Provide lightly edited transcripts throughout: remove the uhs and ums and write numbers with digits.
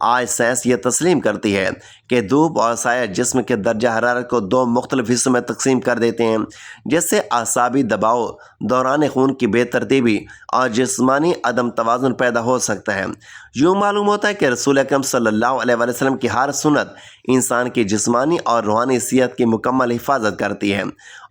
آج سائنس یہ تسلیم کرتی ہے کہ دھوپ اور سایہ جسم کے درجہ حرارت کو دو مختلف حصوں میں تقسیم کر دیتے ہیں، جس سے اعصابی دباؤ، دوران خون کی بے ترتیبی اور جسمانی عدم توازن پیدا ہو سکتا ہے۔ یوں معلوم ہوتا ہے کہ رسول اکرم صلی اللہ علیہ وآلہ وسلم کی ہر سنت انسان کی جسمانی اور روحانی صحت کی مکمل حفاظت کرتی ہے،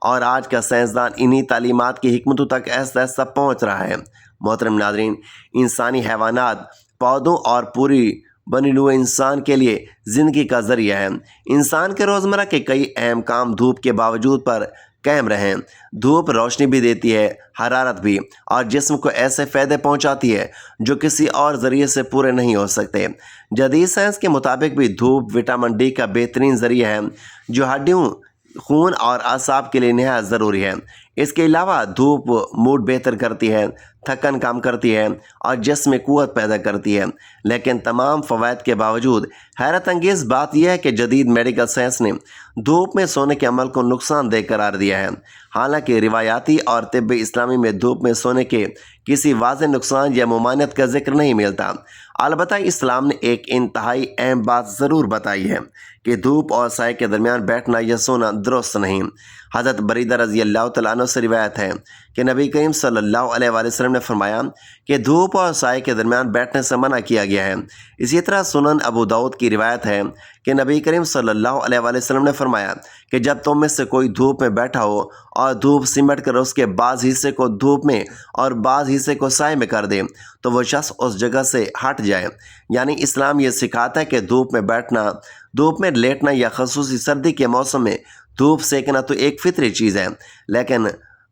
اور آج کا سائنسدان انہی تعلیمات کی حکمتوں تک آہستہ آہستہ پہنچ رہا ہے۔ محترم ناظرین، انسانی حیوانات، پودوں اور پوری بنی نوع انسان کے لیے زندگی کا ذریعہ ہے۔ انسان کے روزمرہ کے کئی اہم کام دھوپ کے باوجود پر قائم رہیں۔ دھوپ روشنی بھی دیتی ہے، حرارت بھی، اور جسم کو ایسے فائدے پہنچاتی ہے جو کسی اور ذریعے سے پورے نہیں ہو سکتے۔ جدید سائنس کے مطابق بھی دھوپ وٹامن ڈی کا بہترین ذریعہ ہے، جو ہڈیوں، خون اور اعصاب کے لیے نہایت ضروری ہے۔ اس کے علاوہ دھوپ موڈ بہتر کرتی ہے، تھکن کم کرتی ہے اور جسم میں قوت پیدا کرتی ہے۔ لیکن تمام فوائد کے باوجود حیرت انگیز بات یہ ہے کہ جدید میڈیکل سائنس نے دھوپ میں سونے کے عمل کو نقصان دہ قرار دیا ہے۔ حالانکہ روایاتی اور طب اسلامی میں دھوپ میں سونے کے کسی واضح نقصان یا ممانعت کا ذکر نہیں ملتا۔ البتہ اسلام نے ایک انتہائی اہم بات ضرور بتائی ہے کہ دھوپ اور سائے کے درمیان بیٹھنا یا سونا درست نہیں۔ حضرت بریدہ رضی اللہ تعالیٰ عنہ سے روایت ہے کہ نبی کریم صلی اللہ علیہ وآلہ وسلم نے فرمایا کہ دھوپ اور سائے کے درمیان بیٹھنے سے منع کیا گیا ہے۔ اسی طرح سنن ابو داؤد کی روایت ہے کہ نبی کریم صلی اللہ علیہ وآلہ وسلم نے فرمایا کہ جب تم میں سے کوئی دھوپ میں بیٹھا ہو اور دھوپ سمٹ کر اس کے بعض حصے کو دھوپ میں اور بعض حصے کو سائے میں کر دے تو وہ شخص اس جگہ سے ہٹ جائے۔ یعنی اسلام یہ سکھاتا ہے کہ دھوپ میں بیٹھنا، دھوپ میں لیٹنا یا خصوصی سردی کے موسم میں دھوپ سیکنا تو ایک فطری چیز ہے، لیکن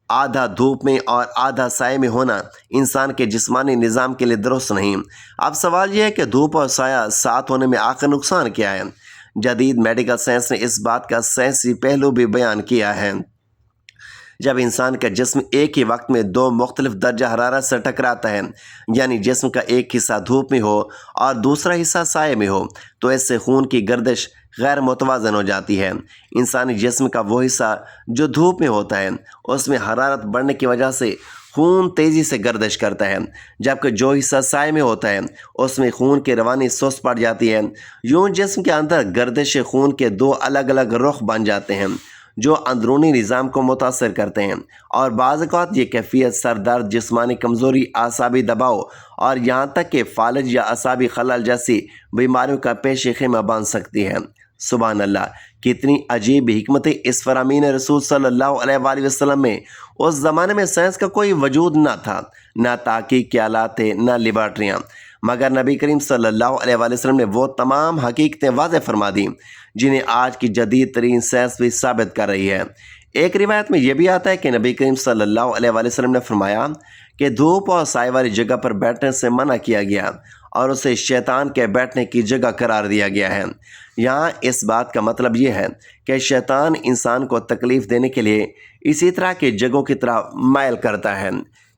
آدھا دھوپ میں اور آدھا سائے میں ہونا انسان کے جسمانی نظام کے لیے درست نہیں۔ اب سوال یہ ہے کہ دھوپ اور سایہ ساتھ ہونے میں آخر نقصان کیا ہے؟ جدید میڈیکل سائنس نے اس بات کا سائنسی پہلو بھی بیان کیا ہے۔ جب انسان کا جسم ایک ہی وقت میں دو مختلف درجہ حرارت سے ٹکراتا ہے، یعنی جسم کا ایک حصہ دھوپ میں ہو اور دوسرا حصہ سائے میں ہو، تو اس سے خون کی گردش غیر متوازن ہو جاتی ہے۔ انسانی جسم کا وہ حصہ جو دھوپ میں ہوتا ہے، اس میں حرارت بڑھنے کی وجہ سے خون تیزی سے گردش کرتا ہے، جبکہ جو حصہ سائے میں ہوتا ہے اس میں خون کی روانی سست پڑ جاتی ہے۔ یوں جسم کے اندر گردش خون کے دو الگ الگ رخ بن جاتے ہیں جو اندرونی نظام کو متاثر کرتے ہیں، اور بعض اوقات یہ کیفیت سر درد، جسمانی کمزوری، اعصابی دباؤ اور یہاں تک کہ فالج یا اعصابی خلل جیسی بیماریوں کا پیش خیمہ بن سکتی ہے۔ سبحان اللہ، کتنی عجیب حکمتیں اس فرامین رسول صلی اللہ علیہ وآلہ وسلم میں۔ اس زمانے میں سائنس کا کوئی وجود نہ تھا، نہ تحقیق کے آلات تھے، نہ لیبارٹریاں، مگر نبی کریم صلی اللہ علیہ وآلہ وسلم نے وہ تمام حقیقتیں واضح فرما دیں جنہیں آج کی جدید ترین سائنس بھی ثابت کر رہی ہے۔ ایک روایت میں یہ بھی آتا ہے کہ نبی کریم صلی اللہ علیہ وآلہ وسلم نے فرمایا کہ دھوپ اور سائے والی جگہ پر بیٹھنے سے منع کیا گیا اور اسے شیطان کے بیٹھنے کی جگہ قرار دیا گیا ہے۔ یہاں اس بات کا مطلب یہ ہے کہ شیطان انسان کو تکلیف دینے کے لیے اسی طرح کی جگہوں کی طرف مائل کرتا ہے،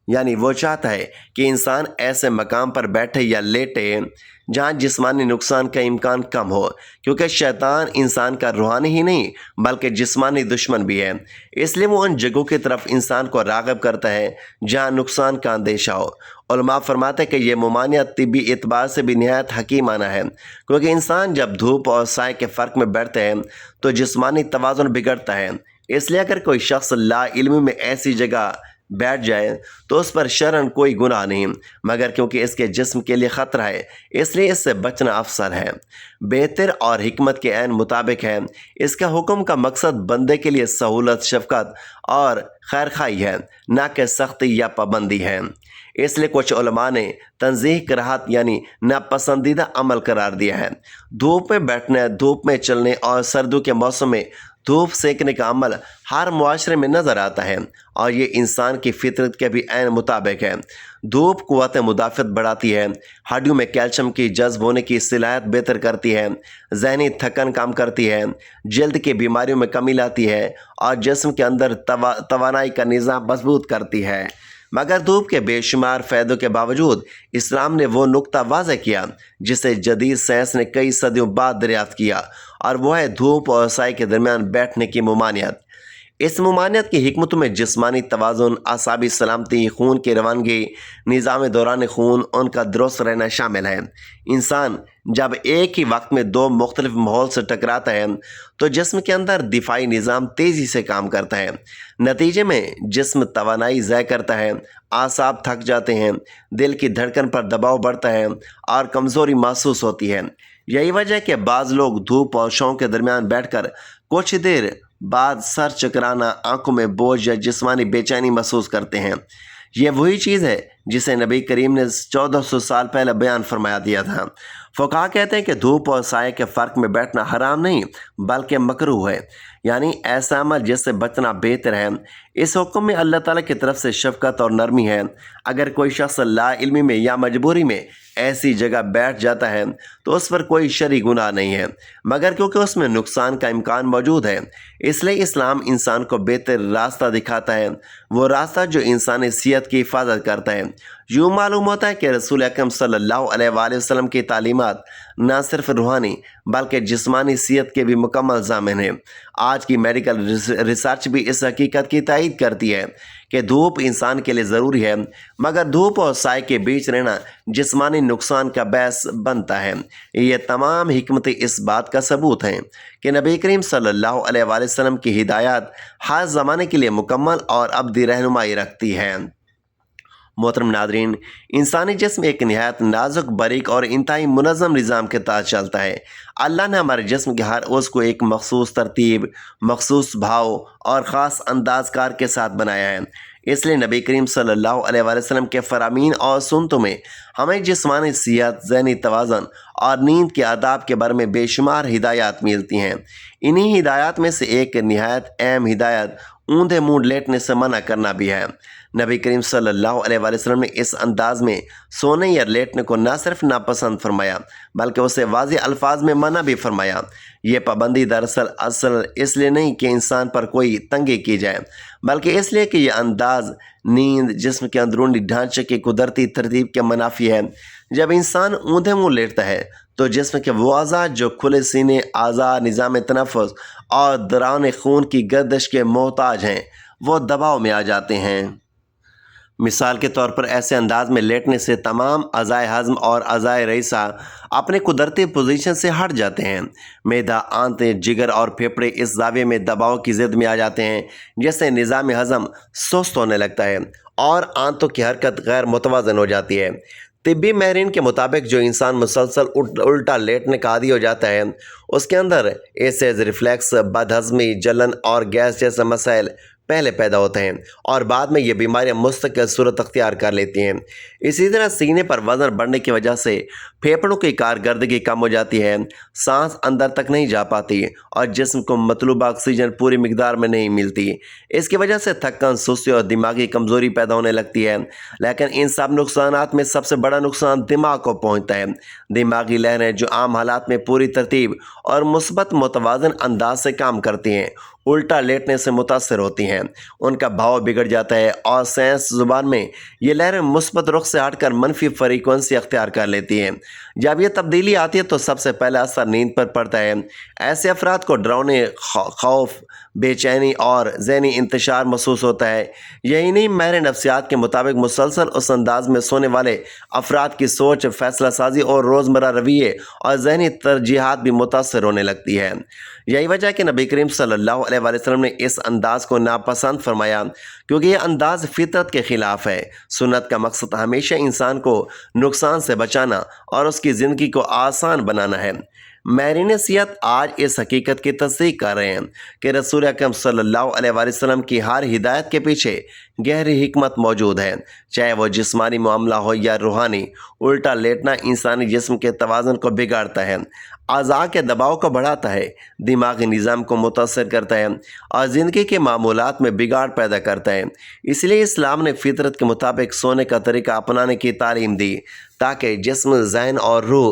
یعنی وہ چاہتا ہے کہ انسان ایسے مقام پر بیٹھے یا لیٹے جہاں جسمانی نقصان کا امکان کم ہو، کیونکہ شیطان انسان کا روحانی ہی نہیں بلکہ جسمانی دشمن بھی ہے۔ اس لیے وہ ان جگہوں کی طرف انسان کو راغب کرتا ہے جہاں نقصان کا اندیشہ ہو۔ علماء فرماتے ہیں کہ یہ ممانعت طبی اعتبار سے بھی نہایت حکیمانہ ہے، کیونکہ انسان جب دھوپ اور سائے کے فرق میں بیٹھتے ہیں تو جسمانی توازن بگڑتا ہے۔ اس لیے اگر کوئی شخص لا علمی میں ایسی جگہ بیٹھ جائے تو اس پر شرعاً کوئی گناہ نہیں، مگر کیونکہ اس کے جسم کے لیے خطرہ ہے اس لیے اس سے بچنا افضل ہے، بہتر اور حکمت کے عین مطابق ہے۔ اس کا حکم کا مقصد بندے کے لیے سہولت، شفقت اور خیرخواہی ہے، نہ کہ سختی یا پابندی ہے۔ اس لیے کچھ علماء نے تنزیہ کراہت یعنی ناپسندیدہ عمل قرار دیا ہے۔ دھوپ میں بیٹھنے، دھوپ میں چلنے اور سردیوں کے موسم میں دھوپ سینکنے کا عمل ہر معاشرے میں نظر آتا ہے، اور یہ انسان کی فطرت کے بھی عین مطابق ہے۔ دھوپ قوت مدافعت بڑھاتی ہے، ہڈیوں میں کیلشیم کی جذب ہونے کی صلاحیت بہتر کرتی ہے، ذہنی تھکن کم کرتی ہے، جلد کی بیماریوں میں کمی لاتی ہے اور جسم کے اندر توانائی کا نظام مضبوط کرتی ہے۔ مگر دھوپ کے بے شمار فائدوں کے باوجود اسلام نے وہ نقطہ واضح کیا جسے جدید سائنس نے کئی صدیوں بعد دریافت کیا، اور وہ ہے دھوپ اور سائے کے درمیان بیٹھنے کی ممانعت۔ اس ممانعت کی حکمتوں میں جسمانی توازن، اعصابی سلامتی، خون کی روانگی، نظام دوران خون ان کا درست رہنا شامل ہے۔ انسان جب ایک ہی وقت میں دو مختلف ماحول سے ٹکراتا ہے تو جسم کے اندر دفاعی نظام تیزی سے کام کرتا ہے۔ نتیجے میں جسم توانائی ضائع کرتا ہے، اعصاب تھک جاتے ہیں، دل کی دھڑکن پر دباؤ بڑھتا ہے اور کمزوری محسوس ہوتی ہے۔ یہی وجہ ہے کہ بعض لوگ دھوپ اور چھاؤں کے درمیان بیٹھ کر کچھ دیر بعد سر چکرانا، آنکھوں میں بوجھ یا جسمانی بے چینی محسوس کرتے ہیں۔ یہ وہی چیز ہے جسے نبی کریم نے 1400 سال پہلے بیان فرمایا دیا تھا۔ فقہا کہتے ہیں کہ دھوپ اور سائے کے فرق میں بیٹھنا حرام نہیں بلکہ مکروہ ہے، یعنی ایسا عمل جس سے بچنا بہتر ہے۔ اس حکم میں اللہ تعالیٰ کی طرف سے شفقت اور نرمی ہے۔ اگر کوئی شخص لا علمی میں یا مجبوری میں ایسی جگہ بیٹھ جاتا ہے تو اس پر کوئی شرعی گناہ نہیں ہے، مگر کیونکہ اس میں نقصان کا امکان موجود ہے، اس لیے اسلام انسان کو بہتر راستہ دکھاتا ہے، وہ راستہ جو انسانی صحت کی حفاظت کرتا ہے۔ یوں معلوم ہوتا ہے کہ رسول اکرم صلی اللہ علیہ وآلہ وسلم کی تعلیمات نہ صرف روحانی بلکہ جسمانی صحت کے بھی مکمل ضامن ہیں۔ آج کی میڈیکل ریسرچ بھی اس حقیقت کی تائید کرتی ہے کہ دھوپ انسان کے لیے ضروری ہے، مگر دھوپ اور سائے کے بیچ رہنا جسمانی نقصان کا باعث بنتا ہے۔ یہ تمام حکمتیں اس بات کا ثبوت ہیں کہ نبی کریم صلی اللہ علیہ وآلہ وسلم کی ہدایات ہر زمانے کے لیے مکمل اور ابدی رہنمائی رکھتی ہے۔ محترم ناظرین، انسانی جسم ایک نہایت نازک، باریک اور انتہائی منظم نظام کے تحت چلتا ہے۔ اللہ نے ہمارے جسم کے ہر عضو کو ایک مخصوص ترتیب، مخصوص بھاؤ اور خاص انداز کار کے ساتھ بنایا ہے۔ اس لیے نبی کریم صلی اللہ علیہ وآلہ وسلم کے فرامین اور سنتوں میں ہمیں جسمانی صحت، ذہنی توازن اور نیند کے آداب کے بارے میں بے شمار ہدایات ملتی ہیں۔ انہی ہدایات میں سے ایک نہایت اہم ہدایت اوندھے منہ لیٹنے سے منع کرنا بھی ہے۔ نبی کریم صلی اللہ علیہ وآلہ وسلم نے اس انداز میں سونے یا لیٹنے کو نہ صرف ناپسند فرمایا بلکہ اسے واضح الفاظ میں منع بھی فرمایا۔ یہ پابندی دراصل اس لیے نہیں کہ انسان پر کوئی تنگی کی جائے، بلکہ اس لیے کہ یہ انداز نیند جسم کے اندرونی ڈھانچے کی قدرتی ترتیب کے منافی ہے۔ جب انسان اوندھے منہ لیٹتا ہے تو جسم کے وہ اعضاء جو کھلے سینے، اعضاء، نظام تنفس اور دوران خون کی گردش کے محتاج ہیں، وہ دباؤ میں آ جاتے ہیں۔ مثال کے طور پر ایسے انداز میں لیٹنے سے تمام اعضائے ہضم اور اعضائے رئیسہ اپنے قدرتی پوزیشن سے ہٹ جاتے ہیں۔ معدہ، آنتیں، جگر اور پھیپھڑے اس زاویے میں دباؤ کی زد میں آ جاتے ہیں جس سے نظام ہضم سست ہونے لگتا ہے اور آنتوں کی حرکت غیر متوازن ہو جاتی ہے۔ طبی ماہرین کے مطابق جو انسان مسلسل الٹا لیٹنے کا عادی ہو جاتا ہے اس کے اندر ایسیڈ ریفلیکس، بد ہضمی، جلن اور گیس جیسے مسائل پہلے پیدا ہوتے ہیں اور بعد میں یہ بیماریاں مستقل صورت اختیار کر لیتی ہیں۔ اسی طرح سینے پر وزن بڑھنے کی وجہ سے پھیپھڑوں کی کارکردگی کم ہو جاتی ہے، سانس اندر تک نہیں جا پاتی اور جسم کو مطلوبہ آکسیجن پوری مقدار میں نہیں ملتی۔ اس کی وجہ سے تھکن، سستی اور دماغی کمزوری پیدا ہونے لگتی ہے۔ لیکن ان سب نقصانات میں سب سے بڑا نقصان دماغ کو پہنچتا ہے۔ دماغی لہریں جو عام حالات میں پوری ترتیب اور مثبت متوازن انداز سے کام کرتی ہیں، الٹا لیٹنے سے متاثر ہوتی ہیں، ان کا بھاؤ بگڑ جاتا ہے اور سائنس زبان میں یہ لہریں مثبت رخ سے ہٹ کر منفی فریکوینسی اختیار کر لیتی ہیں۔ جب یہ تبدیلی آتی ہے تو سب سے پہلا اثر نیند پر پڑتا ہے۔ ایسے افراد کو ڈراؤنے، خوف، بے چینی اور ذہنی انتشار محسوس ہوتا ہے۔ یہی نہیں، ماہر نفسیات کے مطابق مسلسل اس انداز میں سونے والے افراد کی سوچ، فیصلہ سازی اور روزمرہ رویے اور ذہنی ترجیحات بھی متاثر ہونے لگتی ہے۔ یہی وجہ ہے کہ نبی کریم صلی اللہ علیہ وآلہ وسلم نے اس انداز کو ناپسند فرمایا کیونکہ یہ انداز فطرت کے خلاف ہے۔ سنت کا مقصد ہمیشہ انسان کو نقصان سے بچانا اور اس کی زندگی کو آسان بنانا ہے۔ ماہرین صحت آج اس حقیقت کی تصدیق کر رہے ہیں کہ رسول اکرم صلی اللہ علیہ وآلہ وسلم کی ہر ہدایت کے پیچھے گہری حکمت موجود ہے، چاہے وہ جسمانی معاملہ ہو یا روحانی۔ الٹا لیٹنا انسانی جسم کے توازن کو بگاڑتا ہے، اعضاء کے دباؤ کو بڑھاتا ہے، دماغی نظام کو متاثر کرتا ہے اور زندگی کے معمولات میں بگاڑ پیدا کرتا ہے۔ اس لیے اسلام نے فطرت کے مطابق سونے کا طریقہ اپنانے کی تعلیم دی تاکہ جسم، ذہن اور روح